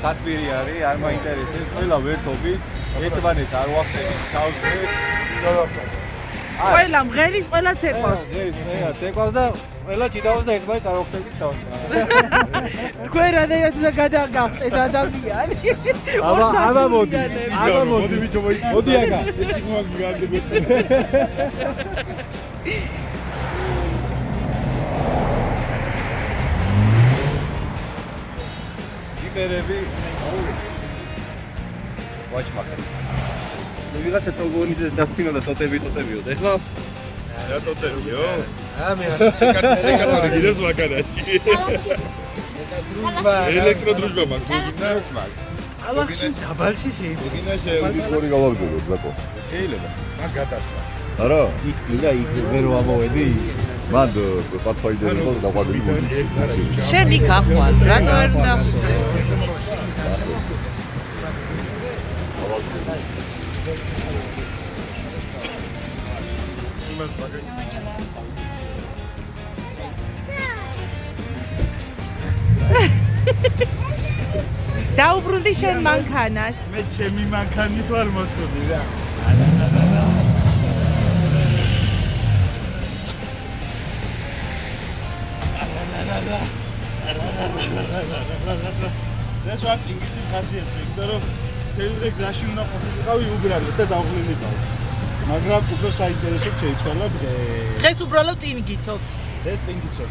ხათბირი არის, არ მაინტერესებს, ყველა ვერთობით, ერთმანეთს არ ვახდენით თავს დღეს. ყველა მღერის, ყველა ცეკვავს. ყველა ცეკვავს და ყველა ჭიდავს და ერთმანეთს არ ვახდენით თავს. თქვენ რადგან გადაგახტეთ ადამიანი. აბა მოდი. მოდი ბიჭო მოდი აკა. ერთი მოაგი გარდებით. ჯიპერები ვაჭმაკები. ნუ ვიღაცა ტოგონიძეს დასცინა და ტოტებიოდ. ეხლა რა ტოტებიო? მე სეკატორი გიდეს მაგანაში. ელექტროდრუჟბა მაქვს, თუ გინდაც მაგ. ალახში დაბალში შეიძლება. გინდა შეუძლებელი გავაგდოთ, ზაკო. შეიძლება. მაგ გადარჩა. არა ის კიდე იქ ვერ ვამოვედი მან პათვაიდერი ხო დაყვაგებული შენ იქ ახვალ რა ვერ და დაუბრუნდი შენ მანქანას მე ჩემი მანქანით ვარ მოსული რა ეს ვარ ინგლისის ხასიათი, იმიტომ რომ თელე გზაში უნდა ყოფილიყავი უბრალოდ და დავღლილიყავი. მაგრამ უფრო საინტერესო შეიცვალა დღე. დღეს უბრალოდ ინგიცობთ. ეს ინგიცობ.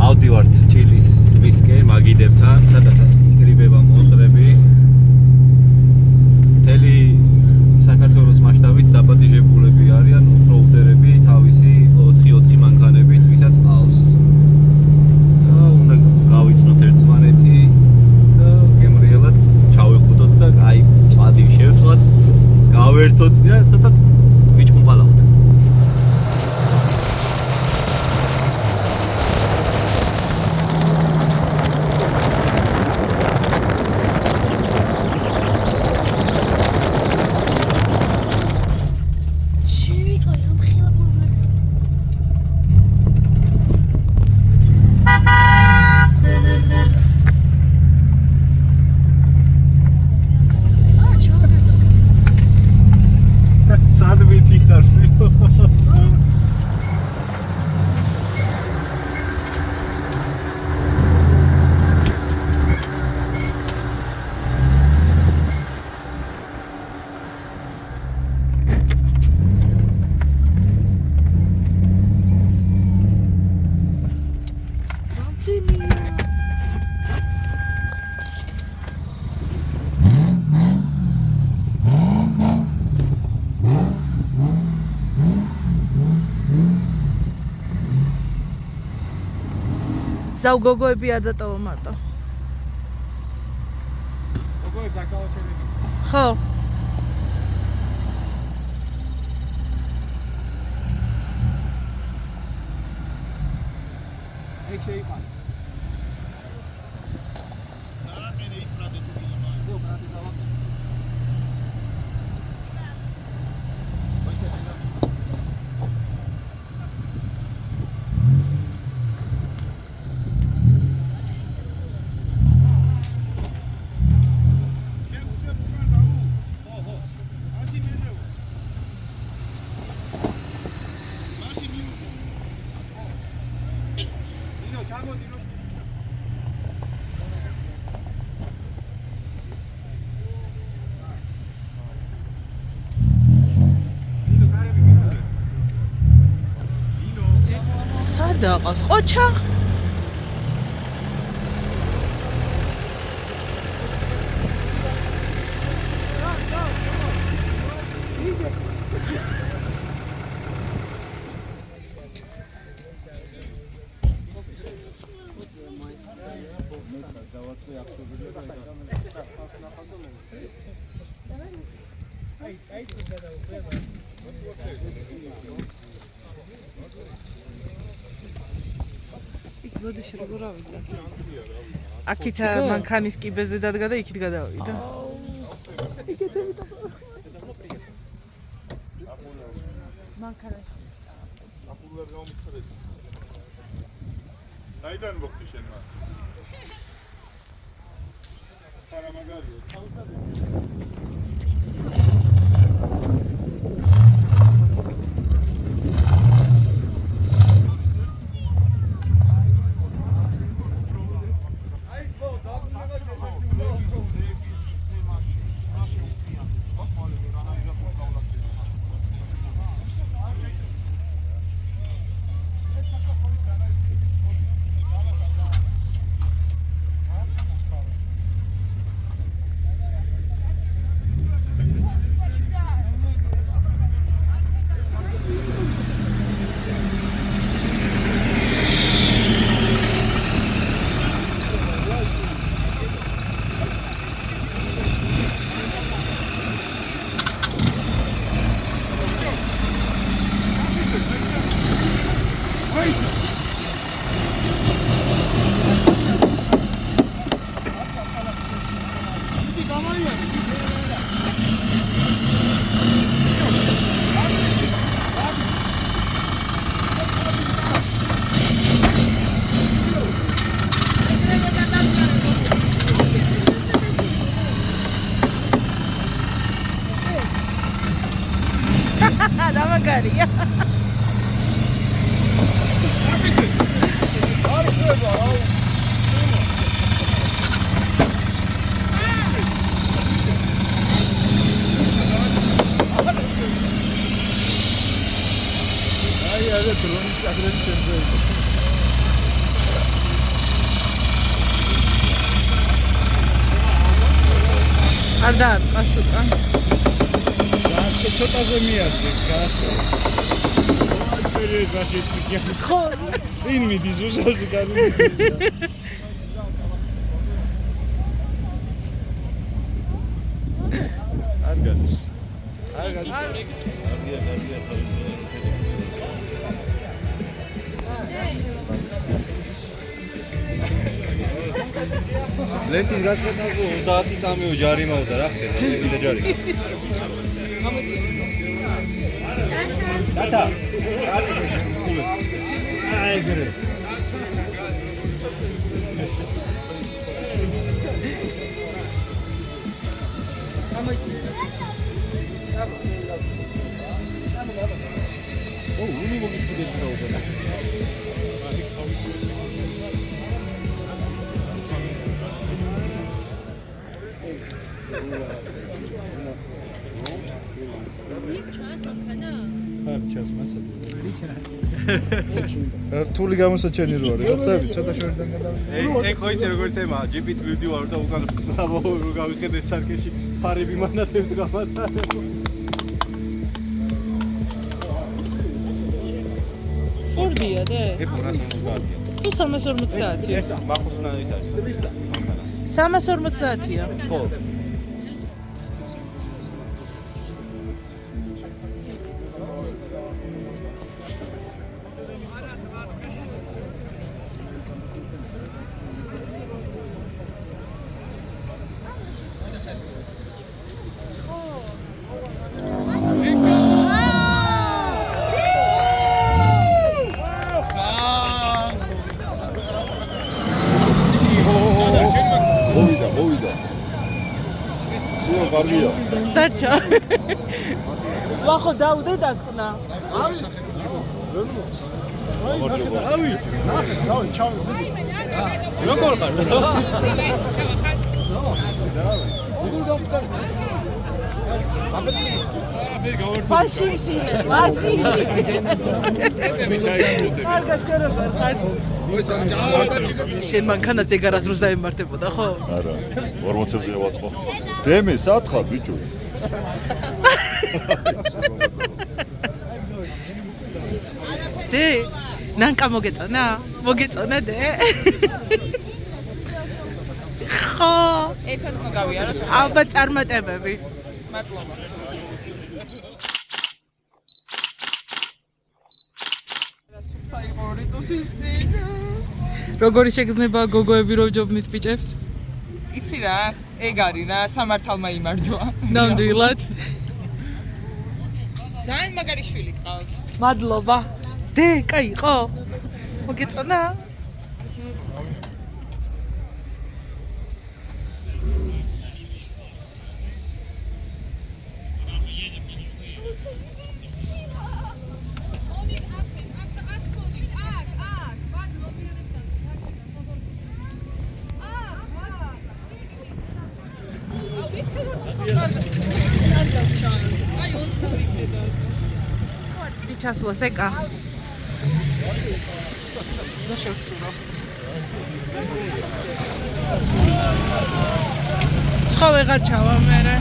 ავდივართ ჭილის ტბისკენ მაგიდებთან, სადაც იკრიბება მოსწრები. მთელი საქართველოს მასშტაბით დაბადიჟებულები არიან ოფროუდერები თავისი 4 მანქანებით, ვისაც ყავს. და უნდა გავიცნოთ ერთმანეთი და გემრიელად ჩავეხუტოთ და აი წადი შევწვათ, გავერთოთ და ცოტა ვიჭმპალავთ. ზავ გოგოები არ დატოვა მარტო. გოგოებს არ გავაჩერებია. ხო. ეგ შეიყვანს. სადა ყავს ყოჩა? როდის როგორ ავიდა? აქით მანქანის კიბეზე დადგა და იქით გადავიდა. იგეთები და მანქანაში. Საიდან მოხდი შენ მას? არა მაგარია. და მაგარია. არ დაარტყას უკან. ცოტაზე მიადგეს გასა. აი ეს ხო, წინ მიდის უშავში კარი. არ გადის. არ გადის. ლენტის გასვეთაზე 30 წამიო ჯარიმაო და რა ხდება? კიდე ჯარიმა. Tata. Ai, gre. Oh, uni mogli studenti da opera. რთული გამოსაჩენი რო არის, ხტები, ცოტა შორიდან გადავიდე. ეგ ხო იცი როგორი თემაა, ჯიპით მივდივარ და უკან რო გავიხედე სარკეში ფარები მანათებს გამათა. ფორდია და? ე 450-ია. თუ 350-ია. ეს მახოსნაის არის. 350-ია. ხო. მოვიდა. სულ კარგია. დარჩა. ვახო დაუდე დასკნა. როგორ ხარ? ვაშიმში. კარგად კარგად ხარ. შენ მანქანას ეგ არასდროს დაემართებოდა, ხო? არა. 40-ზე ვაწყო. დემე სათხარ ბიჭო. დე, ნანკა მოგეწონა? მოგეწონა დე? ხო. ერთად მოგავიაროთ. ალბათ წარმატებები. მადლობა. როგორი შეგრძნება გოგოები რო ჯობნით ბიჭებს? იცი რა, ეგ არის რა, სამართალმა იმარჯვა. ნამდვილად. ძალიან მაგარი შვილი გყავთ. მადლობა. დე, კაი იყო? მოგეწონა? Ці часу сека. Ну що ксуро. Схове гачава мере.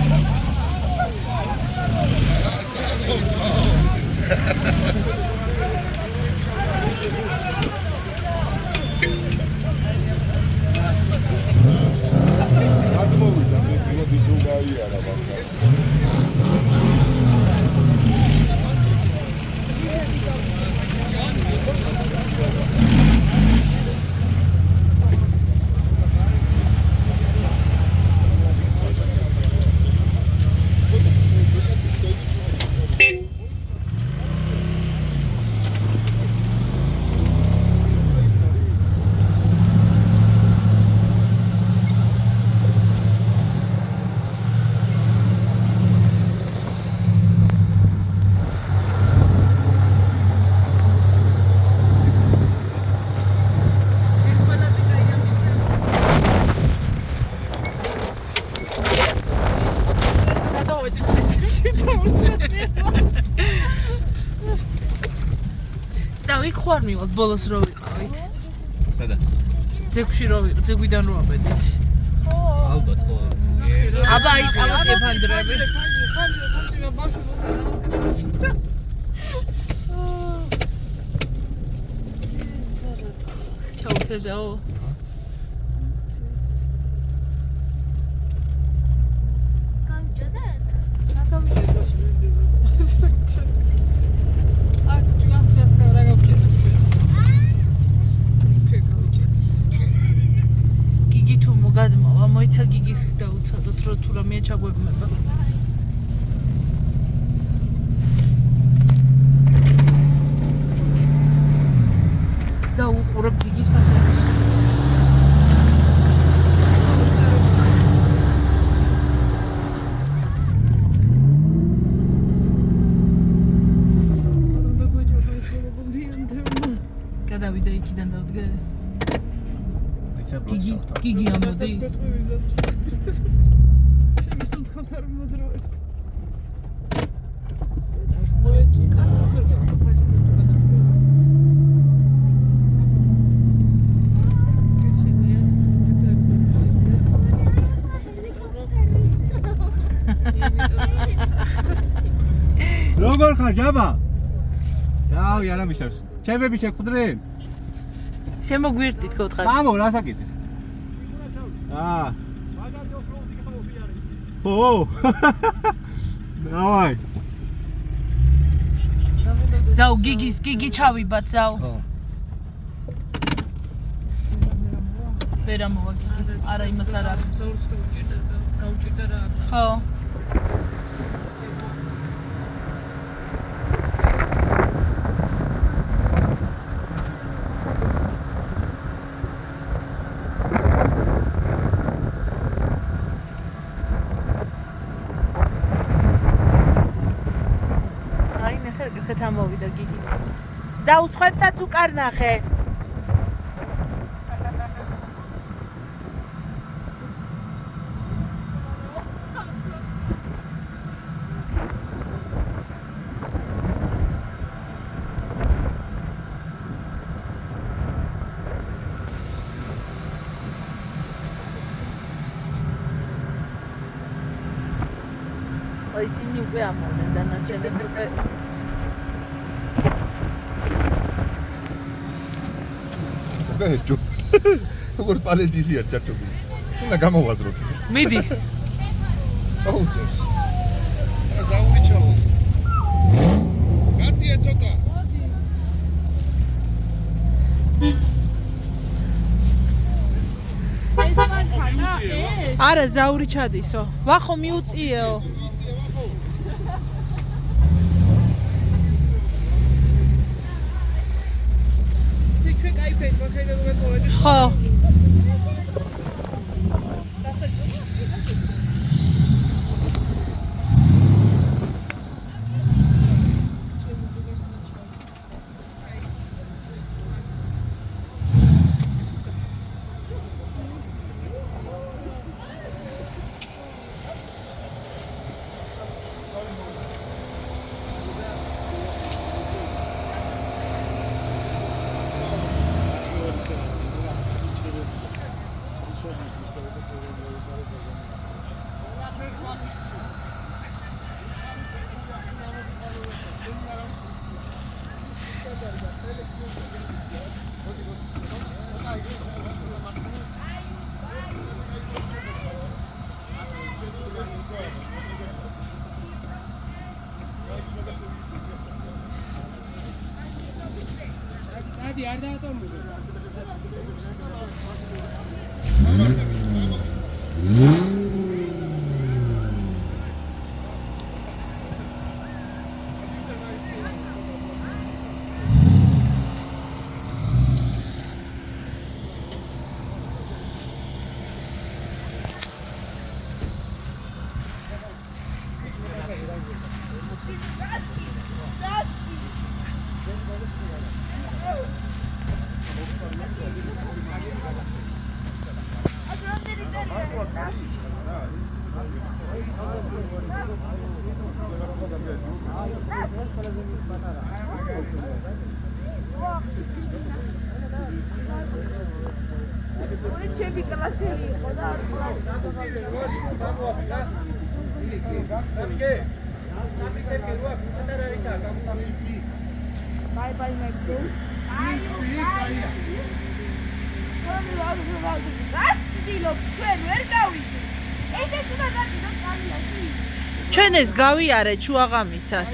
Წავი ხوار მივას ბოლოს რო ვიყავით. სადა? ძეგში რო ძეგვიდან რო აბედით. ხო, ალბათ ხო. აბა აი წავწე ფანდრები. ჩაუ თეზაო. მოიცა გიგის დაუცადოთ რო თუ რამეა ჩაგვებმება. ზაუყურებ გიგის ფანტაზიაში. გადავიდა იქიდან დავდგე. გიგი ამოდის. შემისუნთქავთ არ მოდროებთ. მოეჭიდა საფერს. როგორ ხარ ჯაბა? დავი არა მიშავს. ჩემები შეგხვდნენ? შემოგვირთით გოთხარ. გამო რა საკითხი? ო. დავაი. ზაუ გიგი ჩავიბათ ზაუ. ხო. ვერა მოვა გიგი. არა იმას არა. ზაურს გაუჭირდა რა. ხო. მოვიდა გიგი. ზაუს ხვებსაც უკარ ნახე. აი ისინი უკვე ამოდნენ დანარჩენები უკვე ბეჭო როგორ პალეცისია ჩაჭობი უნდა გამოვაძროთ მიდი აუწევს ზაური ჩაო კაცია ცოტა ეს მანქანა ეს არა ზაური ჩადისო ვახო მიუწიეო ხო. Bye bye, my bro. ჩვენ ეს გავიარე ჩუაღამისას.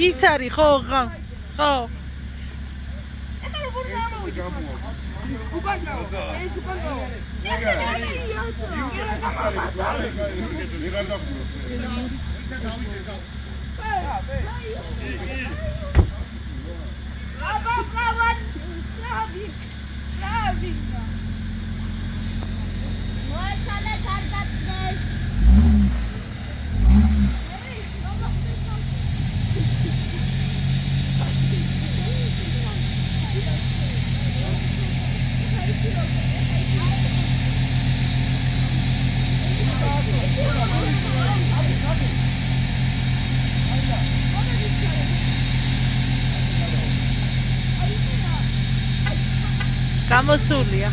ის არის ხო ხო. ეხლა როგორ გამოვიდი? უკან გავა. ეს უკან გავა. გამოსულია.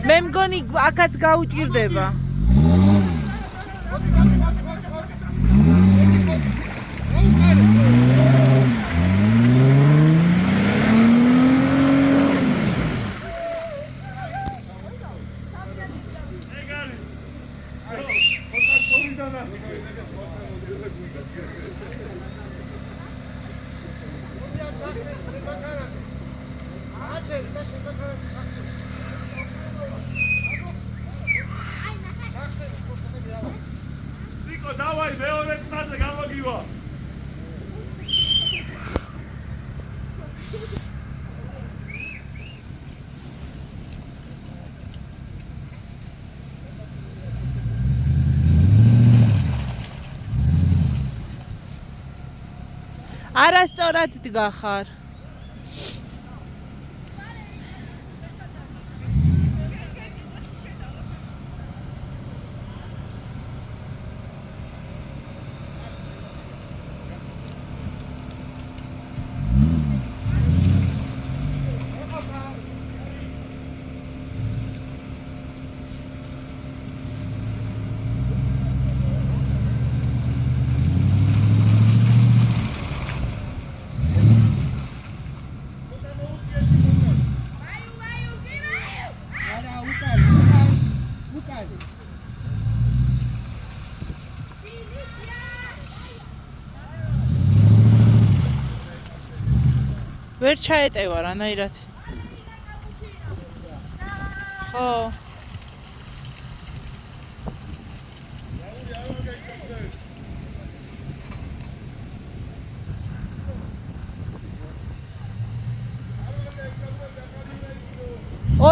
მე მგონი აქაც გაუჭირდება. Давай, მეორე წაზე გამოგივა. არასწორად დგა ხარ. ვერ ჩაეტევა რანაირად. ხო.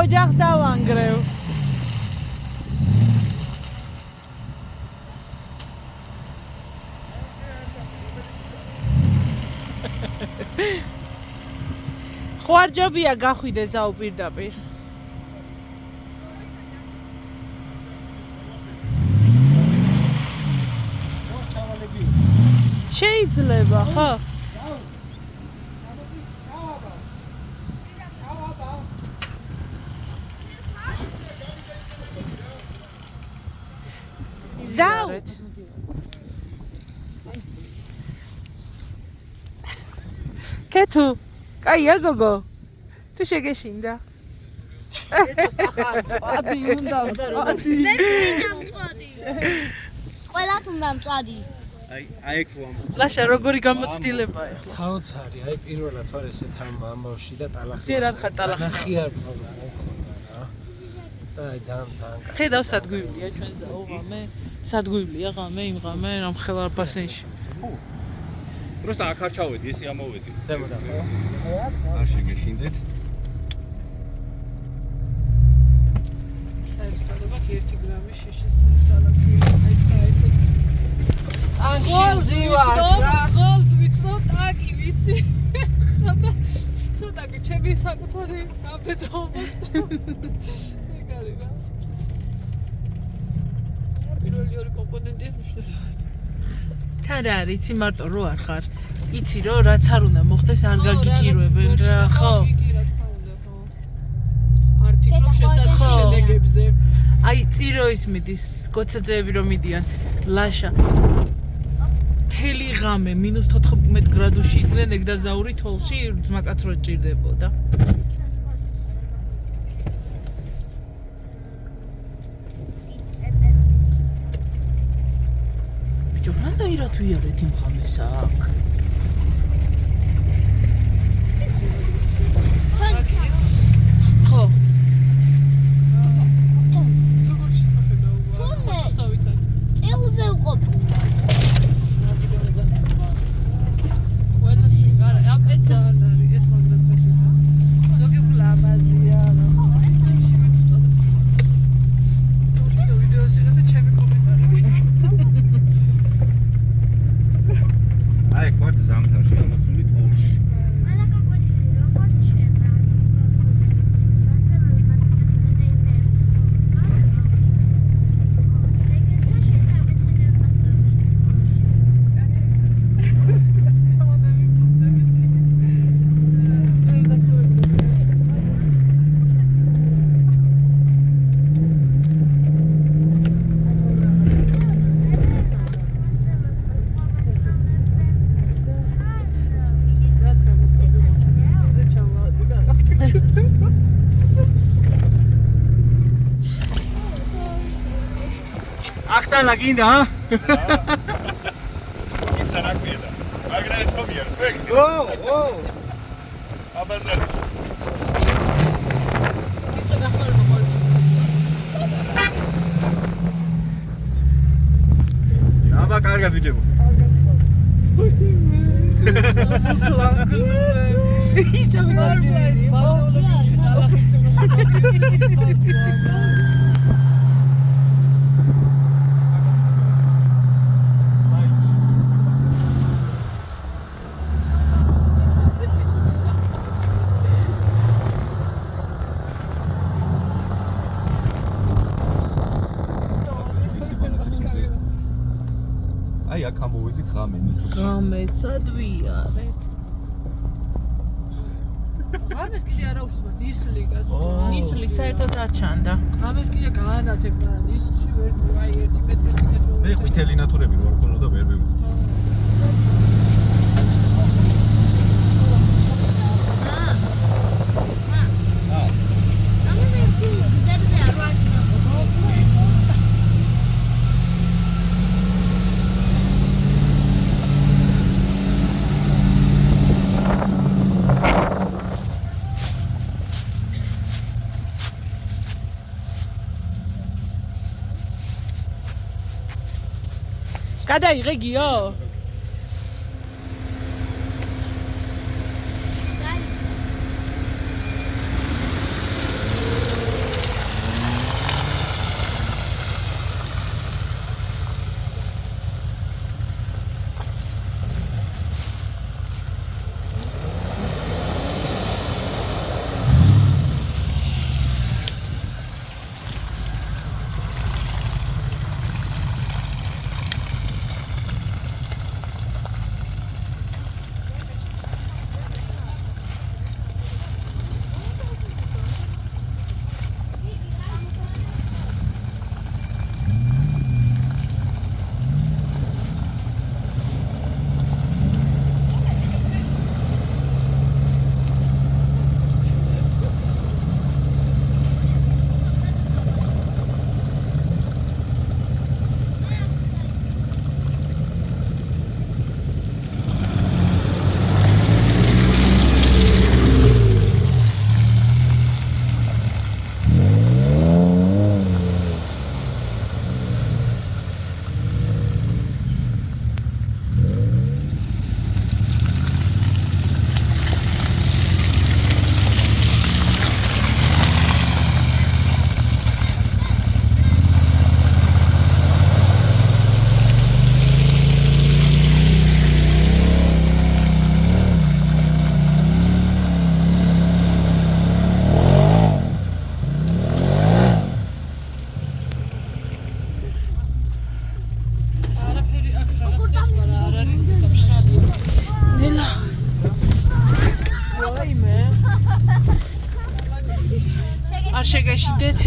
ოჯახს დავანგრევ. ხო არ ჯობია გახვიდე ზაუ პირდაპირ. შეიძლება, ხო? ზაუ კეთუ კაია გოგო თუ შეგეშინდა ადი უნდა ადი ყველა თუნდა მწვადი აი ეგ ვამ ლაშა როგორი გამოცდილებაა ახლა საოცარი აი პირველად ვარ ესეთ ამბავში და ტალახი ჯერ არ ხარ ტალახში ხიარ და აი ძალიან ხედავ სადგუილია ჩვენ ზაუ ღამე სადგუილია ღამე იმ ღამე რამ ხელარ ბასენში просто აქ არ ჩავედი ესე ამოვედი ზემოდან ხო არ შეგეშინდეთ საერთოდ 1 გრამი შიშის სალაფი აი საერთოდ ანში გოლს ვიცნობ ტაკი ვიცი ხოდა ცოტა ჩემი საკუთარი აბდეტაობას ეგარი რა პირველი ორი კომპონენტი მნიშვნელოვანია თან რა არის იცი მარტო რო არ ხარ იცი რომ რაც არ უნდა მოხდეს არ გაგიჭირვებენ რა ხო კი რა თქმა უნდა ხო არ ფიქრობ შედეგებზე აი წიროის მიდის გოცაძეები რომ მიდიან ლაშა თელი ღამე -14 გრადუსში იყვნენ ეგ და ზაური თოლში ძმაკაც რო ჭირდებოდა ბიჭო რანაირად ვიარეთ იმ ღამეს აქ ხო ელზე ვყოფ აი კვარტ ზამთარში ამასული თოლში ახტანა გინდა ისა რა კვიდა მაგრამ ერთობია ო აბაზარ აბა კარგად ვიჯებო იჭამი ეს ბალოლებში ტალახის წინაშე აი აქ ამოვედით ღამე ნისლში ღამე სად ვიარეთ ამას კიდე არა უშვა ნისლი კაცო ნისლი საერთოდ არ ჩანდა ამას კიდე გაანაცებ მაგრამ ნისლში ვერ აი 1 მეტრის მეტრო მე ყვითელი ნათურები ვარ ხოლმე და ვერ ვიმოდი გადაიღე გიო? არ შეგეშიდეთ.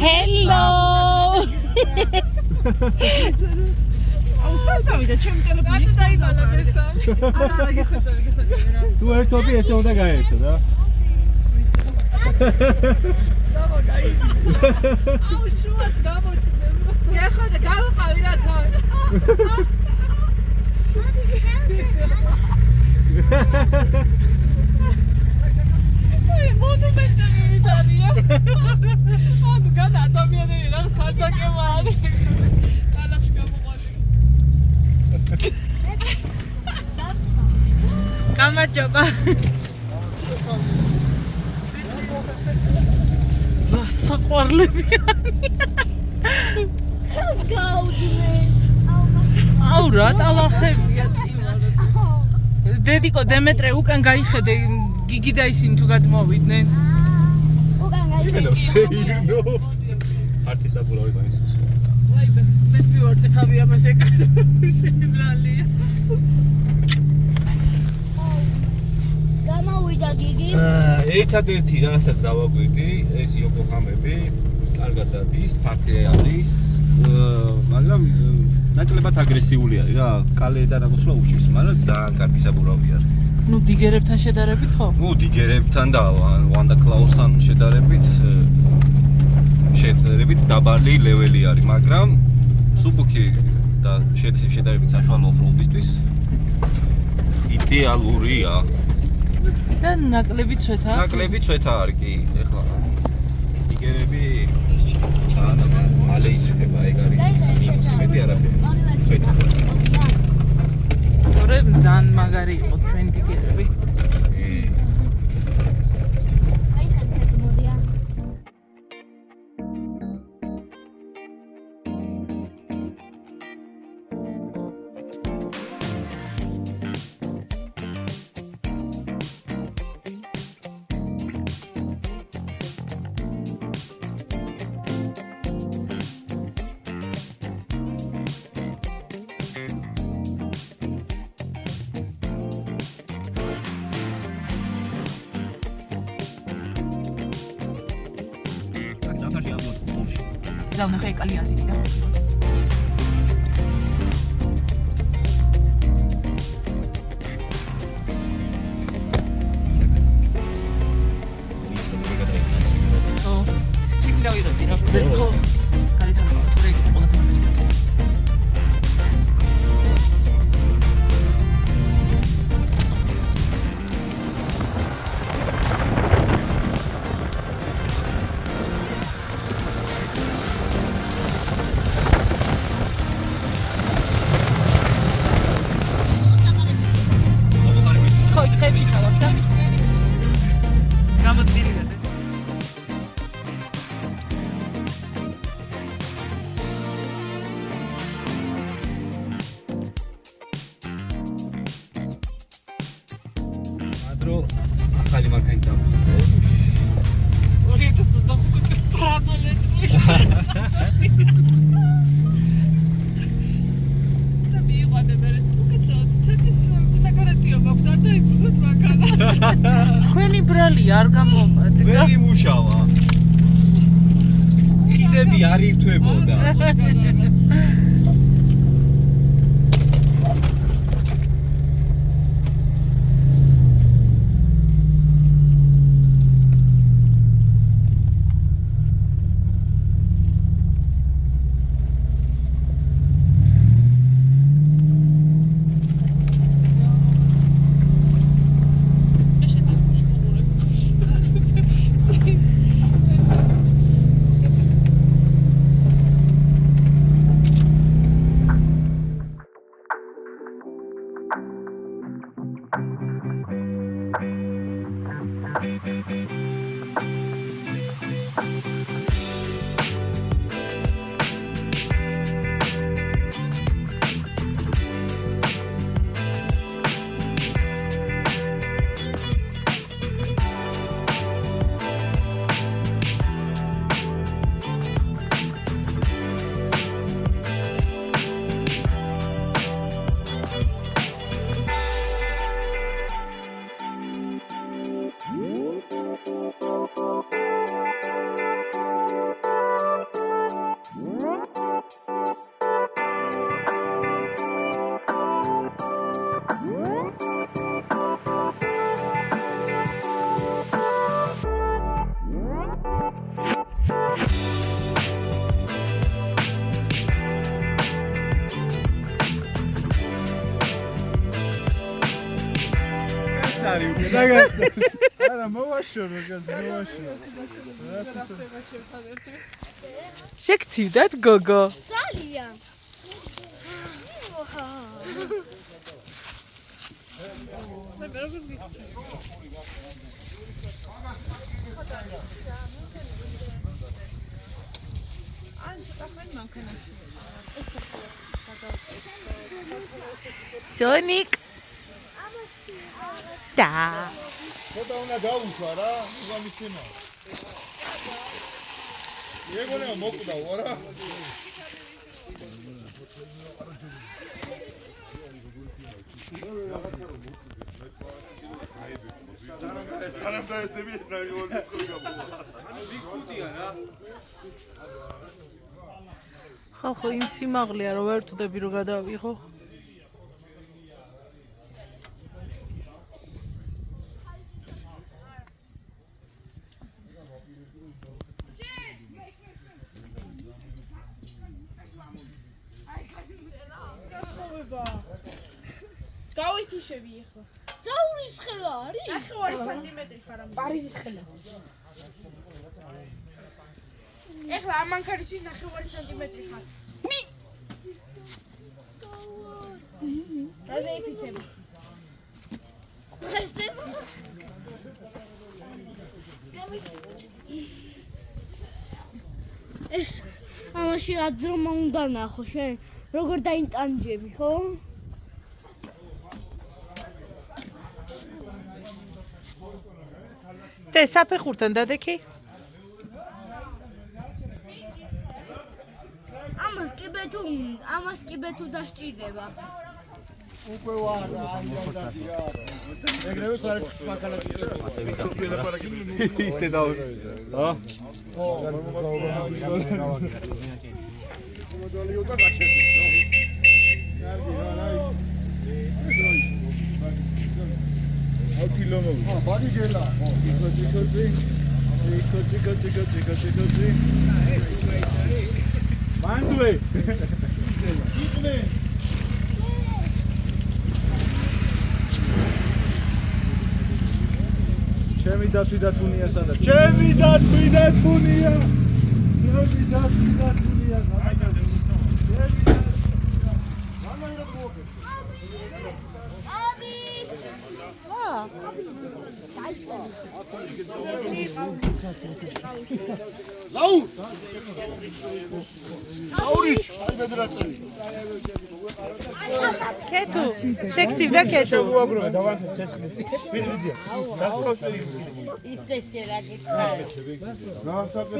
Hello. ავსაცავი და ჩემი ტელეფონი დაიბალა მესამე. არა, გეხოცავი. თუ ერთობი ესე უნდა გაერთო რა. აუ შუაც გამოჩნდეს. გეხოდა გავყავი რა თან. მონუმენტები ვიტანია. ანუ გადა ადამიანები რა ხანდაკება არის. ალახში გამოყვანი. გამარჯობა. საყვარლებიანი. Let's go, dude. აუ რა ტალახებია წინა. დედიკო დემეტრე უკან გაიხედე გიგი და ისინი თუ გადმოვიდნენ. უკან გაიხედე. შეირნობთ. არტი საბურავი განისწრებს. ვაიმე, მეც მივარტე თავი ამას ეკარო. შეიბრალია. გამოვიდა გიგი. ერთადერთი რასაც დავაკვირდი, ეს იოკოჰამები კარგად დადის, ფართე არის, მაგრამ ნაკლებად აგრესიული არის რა, კალეიდან აკუსვა უჭირს, მაგრამ ძალიან კარგი საბურავი არის. ნუ დიგერებთან შედარებით ხო? ნუ დიგერებთან და ვანდა კლაუსთან შედარებით დაბალი ლეველი არის, მაგრამ სუბუქი და შედარებით საშუალო ოფროუდისთვის იდეალურია. და ნაკლები ცვეთა? ნაკლები ცვეთა არის კი, ეხლა დიგერები მალე იწება, ეგ არის მინუსი მეტი არაფერი. ცვეთა. თორე ძალიან მაგარი იყო ჩვენ დიგერები. გაიხედეთ მოდია. ზავნე ხე კალიათი და რომ ახალი მანქანა წამოხდა. 2025 წლის პრადოლე. და მიიყვანე მე უკეთრად ცების საგარანტიო მაქვს არ დაიბრუნოთ მანქანას. თქვენი ბრალი არ გამომადგა. ვერი მუშავა. ხიდები არ ირთვებოდა. არა მოვაშორო მოვაშორო შეგცივდათ გოგო. ძალიან. სონიკ. და. ცოტა უნდა გაუშვა რა, უგამისცემა. ეგონა მოკვდაო რა. სანამ დაეცები რაიონი ხდება. ანუ ვიქუდია რა. ხო იმ სიმაღლეა რომ ვერ ვთვდები რომ გადავიღო. გავითიშები ახლა. ზაურის ხელა არის? 9 სანტიმეტრი ხარ ამ. პარიზის ხელა. ახლა ამ მანქანის 9 სანტიმეტრი ხარ. რაზე იფიცები? ესე? ეს ამაში აძრომა უნდა ნახო შენ როგორ დაინტანჯები ხო? და საფეხურთან დადექი? ამას კი ბეთუ დასჭირდება. უკვე ვარ ამჯერადი რა. ეგრევე საერთოდ მანქანას ისე და ა? მოდალიო და გაჩერდით. კარგი რა რა. აკილომო. ბადიგელა. იკო. მანდვე. იკნე. ჩემი დათვი დათუნია სადაც. ჩემი დათვი დათუნია. Laurich, ai vedrete. ქეთუ შეკცივდა ქეთუ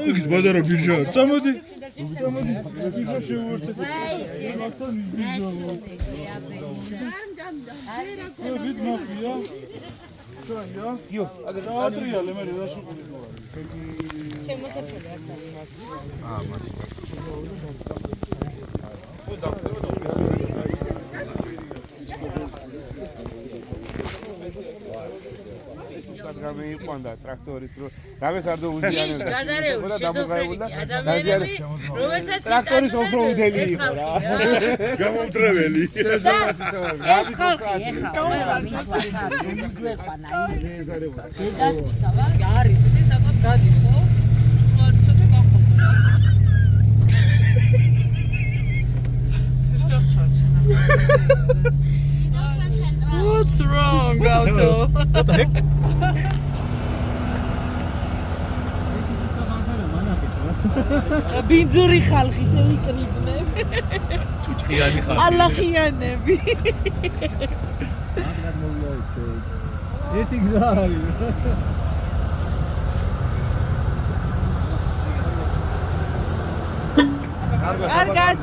იქ ბაზარო ბირჟა წამოდი ბირჟა შევუერთე ვით მაფია იო ატრიალე მე რა შეყოლი გამეიყვანდა ტრაქტორით რომ რამეს არ დაუზიანებდა. გადარეული შეზოფრენიკი ადამიანები, რომელსაც ტრაქტორის ოფროუდელი იყო რა. გამომტრეველი. ეს ხალხი ეხა ყველა მისახვარი გვეყანა იზარება. დედასწავა არის ეს სადღაც გადის ხო? სულ ცოტა გამხოლა. What's wrong, auto? ბინძური ხალხი შევიკრიბნებ. ჭუჭყიანი ხალხი. ალახიანები. ერთი გზა არის. კარგად.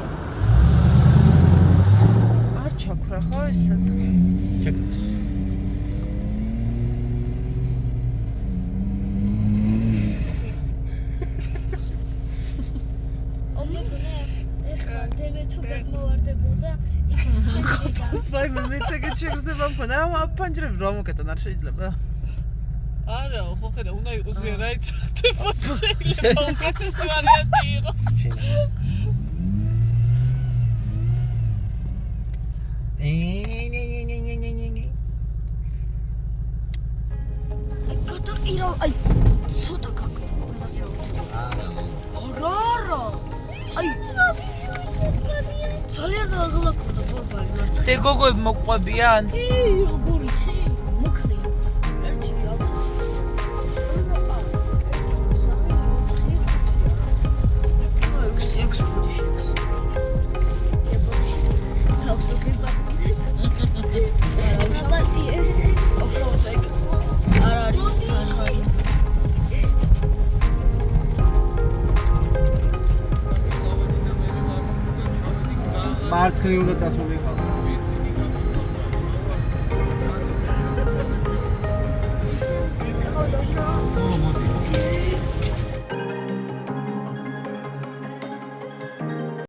არ ჩაქრა ხო ეს ცეცხლი? Vai, მე წეგეთ შეგრძნება მქონა. აფანჯრები რა მოკეთონ არ შეიძლება. არა, ხო ხედა, უნდა იყოს რა იცხდება შეიძლება უკეთესი ვარიანტი იყოს. გადაყირავ, აი, ცოტა გადაყირავ. არა. აი, ძალიან აღლაკოდა ბორბალი მარცხი. დე გოგოები მოყვებიან? კი, როგორ იცი? მოქრია. ერთი ავთ. ექვს ხუთი შევს. თავსოკი ბაბი. ბაბი. ოფროუზეკ. არ არის სახარი. მარცხნი უნდა წასულიყო.